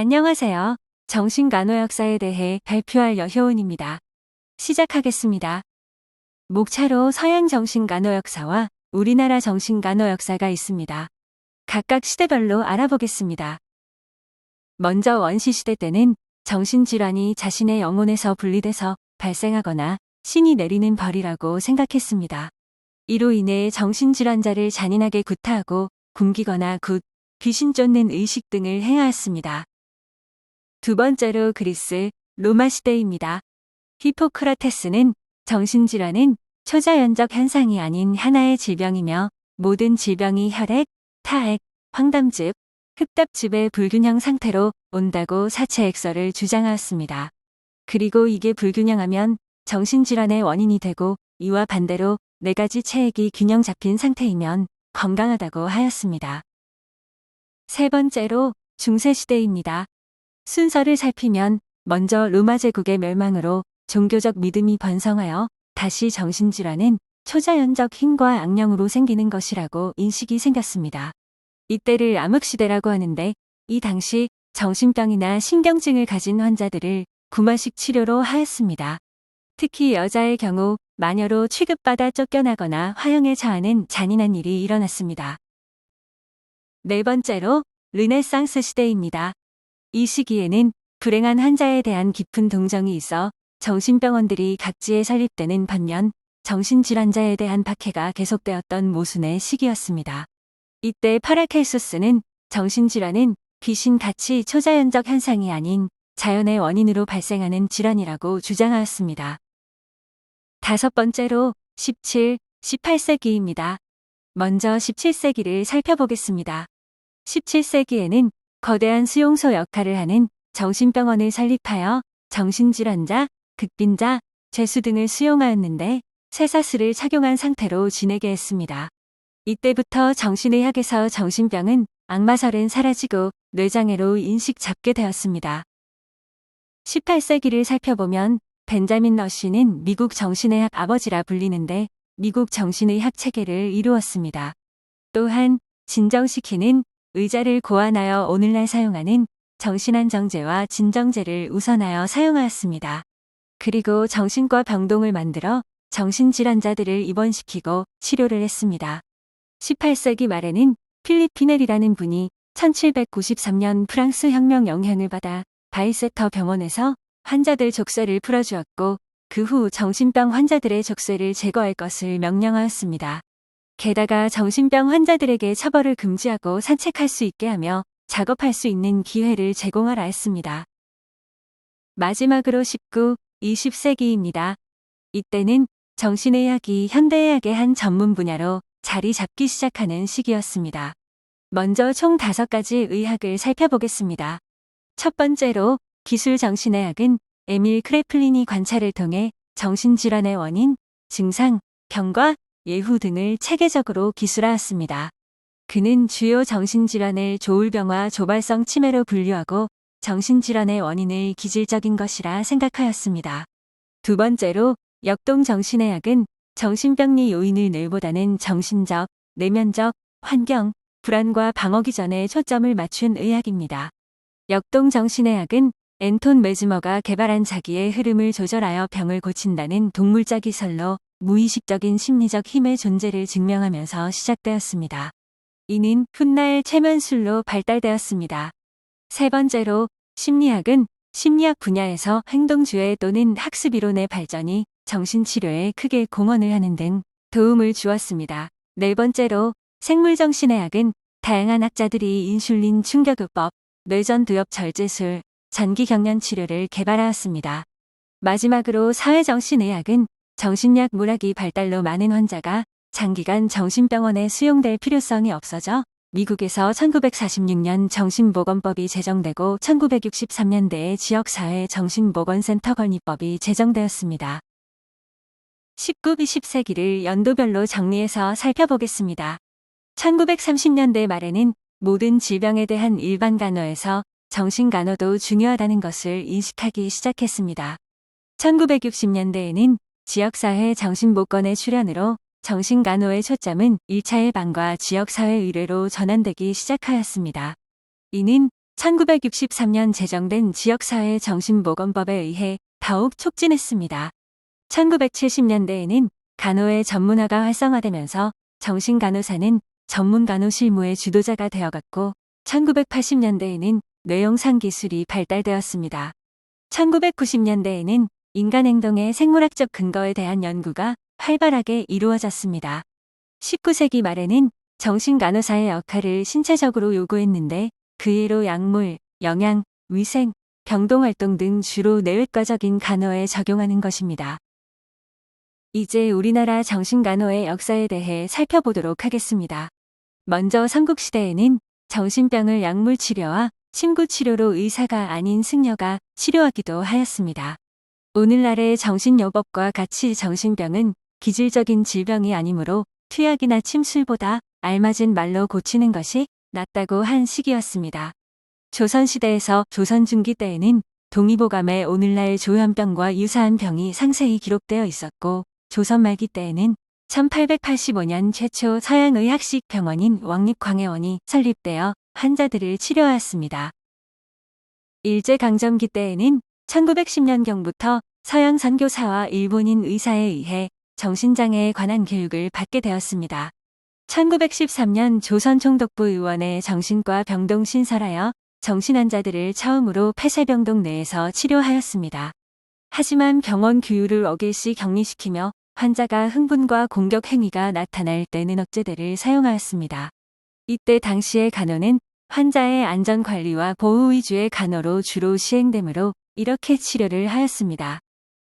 안녕하세요. 정신간호 역사에 대해 발표할 여효은입니다. 시작하겠습니다. 목차로 서양 정신간호 역사와 우리나라 정신간호 역사가 있습니다. 각각 시대별로 알아보겠습니다. 먼저 원시시대 때는 정신질환이 자신의 영혼에서 분리돼서 발생하거나 신이 내리는 벌이라고 생각했습니다. 이로 인해 정신질환자를 잔인하게 구타하고 굶기거나 귀신 쫓는 의식 등을 행하였습니다. 두 번째로 그리스, 로마 시대입니다. 히포크라테스는 정신질환은 초자연적 현상이 아닌 하나의 질병이며 모든 질병이 혈액, 타액, 황담즙, 흡답즙의 불균형 상태로 온다고 사체액설을 주장하였습니다. 그리고 이게 불균형하면 정신질환의 원인이 되고 이와 반대로 네 가지 체액이 균형 잡힌 상태이면 건강하다고 하였습니다. 세 번째로 중세시대입니다. 순서를 살피면 먼저 로마 제국의 멸망으로 종교적 믿음이 번성하여 다시 정신질환은 초자연적 힘과 악령으로 생기는 것이라고 인식이 생겼습니다. 이때를 암흑시대라고 하는데 이 당시 정신병이나 신경증을 가진 환자들을 구마식 치료로 하였습니다. 특히 여자의 경우 마녀로 취급받아 쫓겨나거나 화형에 처하는 잔인한 일이 일어났습니다. 네 번째로 르네상스 시대입니다. 이 시기에는 불행한 환자에 대한 깊은 동정이 있어 정신병원들이 각지에 설립되는 반면 정신질환자에 대한 박해가 계속되었던 모순의 시기였습니다. 이때 파라켈소스는 정신질환은 귀신같이 초자연적 현상이 아닌 자연의 원인으로 발생하는 질환이라고 주장하였습니다. 다섯 번째로 17, 18세기입니다. 먼저 17세기를 살펴보겠습니다. 17세기에는 거대한 수용소 역할을 하는 정신병원을 설립하여 정신질환자, 극빈자, 죄수 등을 수용하였는데 쇠사슬을 착용한 상태로 지내게 했습니다. 이때부터 정신의학에서 정신병은 악마설은 사라지고 뇌장애로 인식 잡게 되었습니다. 18세기를 살펴보면 벤자민 러쉬는 미국 정신의학 아버지라 불리는데 미국 정신의학 체계를 이루었습니다. 또한 진정시키는 의자를 고안하여 오늘날 사용하는 정신안정제와 진정제를 우선하여 사용하였습니다. 그리고 정신과 병동을 만들어 정신질환자들을 입원시키고 치료를 했습니다. 18세기 말에는 필립 피넬이라는 분이 1793년 프랑스 혁명 영향을 받아 바이세터 병원에서 환자들 족쇄를 풀어주었고 그 후 정신병 환자들의 족쇄를 제거할 것을 명령하였습니다. 게다가 정신병 환자들에게 처벌을 금지하고 산책할 수 있게 하며 작업할 수 있는 기회를 제공하라 했습니다. 마지막으로 19, 20세기입니다. 이때는 정신의학이 현대의학의 한 전문 분야로 자리 잡기 시작하는 시기였습니다. 먼저 총 5가지 의학을 살펴보겠습니다. 첫 번째로 기술 정신의학은 에밀 크레플린이 관찰을 통해 정신질환의 원인, 증상, 병과 예후 등을 체계적으로 기술하였습니다. 그는 주요 정신질환을 조울병과 조발성 치매로 분류하고 정신질환의 원인을 기질적인 것이라 생각하였습니다. 두 번째로 역동정신의학은 정신병리 요인을 뇌보다는 정신적, 내면적, 환경, 불안과 방어 기전에 초점을 맞춘 의학입니다. 역동정신의학은 앤톤 메즈머가 개발한 자기의 흐름을 조절하여 병을 고친다는 동물자 기설로 무의식적인 심리적 힘의 존재를 증명하면서 시작되었습니다. 이는 훗날 최면술로 발달되었습니다. 세 번째로 심리학은 심리학 분야에서 행동주의 또는 학습이론의 발전이 정신치료에 크게 공헌을 하는 등 도움을 주었습니다. 네 번째로 생물정신의학은 다양한 학자들이 인슐린 충격요법, 뇌전두엽 절제술, 전기경련 치료를 개발하였습니다. 마지막으로 사회정신의학은 정신약 물학이 발달로 많은 환자가 장기간 정신병원에 수용될 필요성이 없어져 미국에서 1946년 정신보건법이 제정되고 1963년대에 지역사회 정신보건센터 건립법이 제정되었습니다. 19, 20세기를 연도별로 정리해서 살펴보겠습니다. 1930년대 말에는 모든 질병에 대한 일반 간호에서 정신간호도 중요하다는 것을 인식하기 시작했습니다. 1960년대에는 지역사회 정신보건의 출현으로 정신간호의 초점은 1차 예방과 지역사회 의뢰로 전환되기 시작하였습니다. 이는 1963년 제정된 지역사회 정신보건법에 의해 더욱 촉진했습니다. 1970년대에는 간호의 전문화가 활성화되면서 정신간호사는 전문간호 실무의 주도자가 되어갔고 1980년대에는 뇌영상 기술이 발달되었습니다. 1990년대에는 인간 행동의 생물학적 근거에 대한 연구가 활발하게 이루어졌습니다. 19세기 말에는 정신간호사의 역할을 신체적으로 요구했는데 그 예로 약물, 영양, 위생, 병동활동 등 주로 내외과적인 간호에 적용하는 것입니다. 이제 우리나라 정신간호의 역사에 대해 살펴보도록 하겠습니다. 먼저 삼국시대에는 정신병을 약물치료와 침구치료로 의사가 아닌 승려가 치료하기도 하였습니다. 오늘날의 정신요법과 같이 정신병은 기질적인 질병이 아니므로 투약이나 침술보다 알맞은 말로 고치는 것이 낫다고 한 시기였습니다. 조선시대에서 조선중기 때에는 동의보감에 오늘날 조현병과 유사한 병이 상세히 기록되어 있었고 조선 말기 때에는 1885년 최초 서양의학식 병원인 왕립광해원이 설립되어 환자들을 치료하였습니다. 일제강점기 때에는 1910년경부터 서양 선교사와 일본인 의사에 의해 정신장애에 관한 교육을 받게 되었습니다. 1913년 조선총독부 의원의 정신과 병동 신설하여 정신환자들을 처음으로 폐쇄병동 내에서 치료하였습니다. 하지만 병원 규율을 어길 시 격리시키며 환자가 흥분과 공격 행위가 나타날 때는 억제대를 사용하였습니다. 이때 당시의 간호는 환자의 안전관리와 보호 위주의 간호로 주로 시행되므로 이렇게 치료를 하였습니다.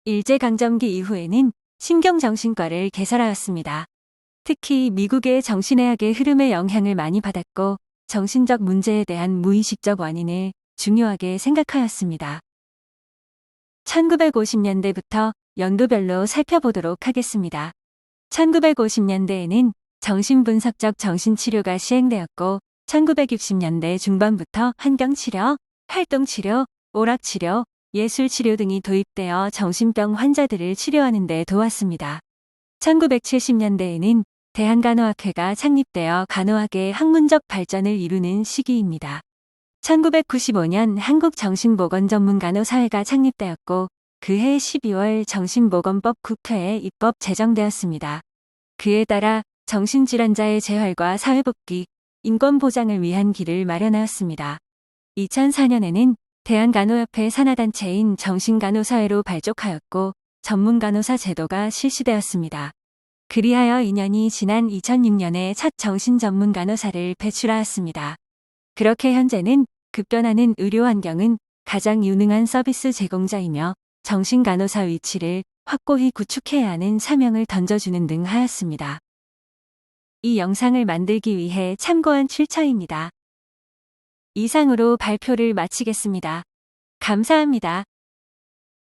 일제강점기 이후에는 신경정신과를 개설하였습니다. 특히 미국의 정신의학의 흐름에 영향을 많이 받았고 정신적 문제에 대한 무의식적 원인을 중요하게 생각하였습니다. 1950년대부터 연도별로 살펴보도록 하겠습니다. 1950년대에는 정신분석적 정신치료가 시행되었고 1960년대 중반부터 환경치료, 활동치료, 오락치료, 예술치료 등이 도입되어 정신병 환자들을 치료하는 데 도왔습니다. 1970년대에는 대한간호학회가 창립되어 간호학의 학문적 발전을 이루는 시기입니다. 1995년 한국정신보건전문간호사회가 창립되었고 그해 12월 정신보건법 국회에 입법 제정되었습니다. 그에 따라 정신질환자의 재활과 사회복귀, 인권보장을 위한 길을 마련하였습니다. 2004년에는 대한간호협회 산하단체인 정신간호사회로 발족하였고 전문간호사 제도가 실시되었습니다. 그리하여 2년이 지난 2006년에 첫 정신전문간호사를 배출하였습니다. 그렇게 현재는 급변하는 의료 환경은 가장 유능한 서비스 제공자이며 정신간호사 위치를 확고히 구축해야 하는 사명을 던져주는 등 하였습니다. 이 영상을 만들기 위해 참고한 출처입니다. 이상으로 발표를 마치겠습니다. 감사합니다.